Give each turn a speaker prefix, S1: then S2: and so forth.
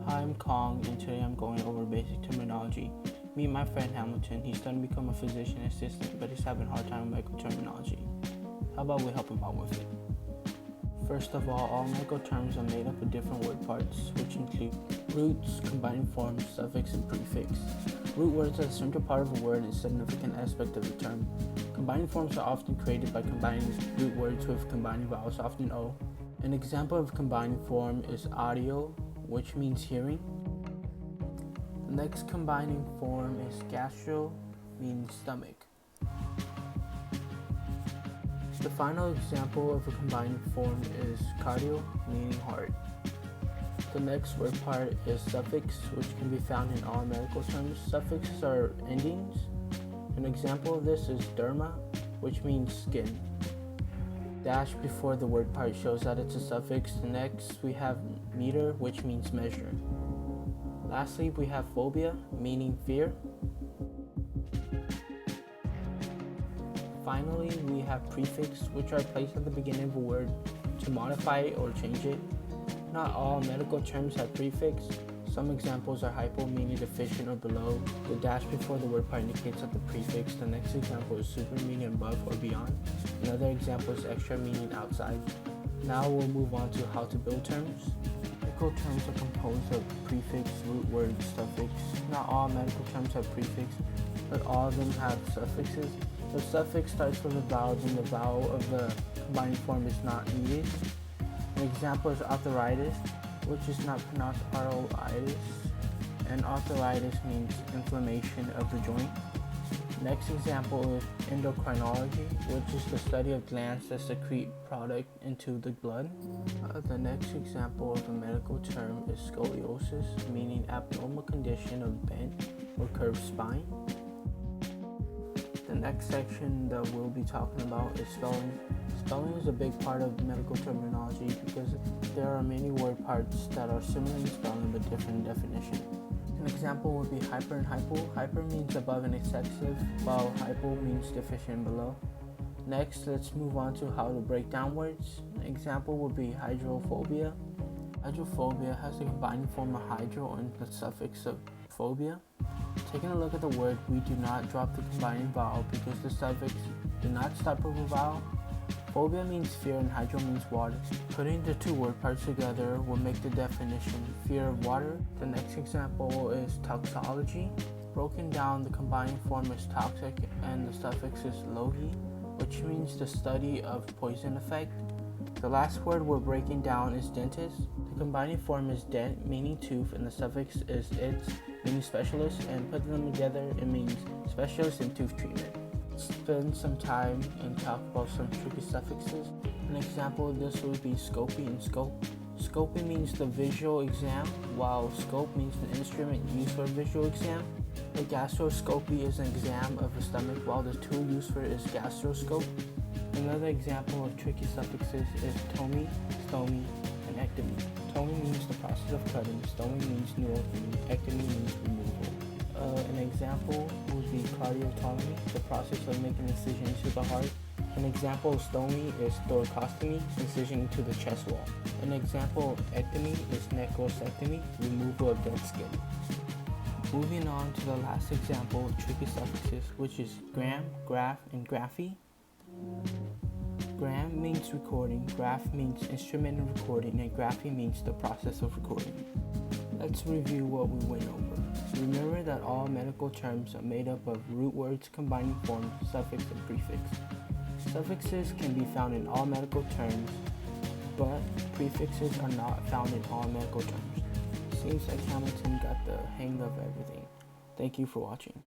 S1: Hi, I'm Kong, and today I'm going over basic terminology. Meet my friend Hamilton. He's starting to become a physician assistant, but he's having a hard time with medical terminology. How about we help him out with it? First of all medical terms are made up of different word parts, which include roots, combining forms, suffix, and prefix. Root words are the central part of a word and significant aspect of the term. Combining forms are often created by combining root words with combining vowels, often O. An example of combining form is audio, which means hearing. The next combining form is gastro, means stomach. The final example of a combining form is cardio, meaning heart. The next word part is suffix, which can be found in all medical terms. Suffixes are endings. An example of this is derma, which means skin. Dash before the word part shows that it's a suffix. Next, we have meter, which means measure. Lastly, we have phobia, meaning fear. Finally, we have prefix, which are placed at the beginning of a word to modify it or change it. Not all medical terms have prefix. Some examples are hypo, meaning deficient or below. The dash before the word part indicates that the prefix. The next example is super, meaning above or beyond. Another example is extra, meaning outside. Now we'll move on to how to build terms. Medical terms are composed of prefix, root words, suffix. Not all medical terms have prefix, but all of them have suffixes. The suffix starts with a vowel, then the vowel of the combining form is not needed. An example is arthritis, which is not pronounced arthritis, and arthritis means inflammation of the joint. Next example is endocrinology, which is the study of glands that secrete product into the blood. The next example of a medical term is scoliosis, meaning abnormal condition of bent or curved spine. The next section that we'll be talking about is spelling. Spelling is a big part of medical terminology because there are many word parts that are similar in spelling but different in definition. An example would be hyper and hypo. Hyper means above and excessive, while hypo means deficient and below. Next, let's move on to how to break down words. An example would be hydrophobia. Hydrophobia has the combining form of hydro and the suffix of phobia. Taking a look at the word, we do not drop the combining vowel because the suffix did not start with a vowel. Phobia means fear and hydro means water. Putting the two word parts together will make the definition fear of water. The next example is toxology. Broken down, the combining form is toxic and the suffix is logi, which means the study of poison effect. The last word we're breaking down is dentist. The combining form is dent, meaning tooth, and the suffix is its, meaning specialist, and putting them together it means specialist in tooth treatment. Spend some time and talk about some tricky suffixes. An example of this would be scopy and scope. Scopy means the visual exam, while scope means the instrument used for a visual exam. A gastroscopy is an exam of the stomach, while the tool used for it is gastroscope. Another example of tricky suffixes is tomy, stomy, and ectomy. Tomy means the process of cutting, stomy means new opening, ectomy means removal. An example would be cardiotomy, the process of making an incision into the heart. An example of stomy is thoracostomy, incision into the chest wall. An example of ectomy is necrosectomy, removal of dead skin. Moving on to the last example of tricky suffixes, which is gram, graph, and graphy. Gram means recording, graph means instrument of recording, and graphy means the process of recording. Let's review what we went over. Remember that all medical terms are made up of root words, combining forms, suffix, and prefix. Suffixes can be found in all medical terms, but prefixes are not found in all medical terms. Seems like Hamilton got the hang of everything. Thank you for watching.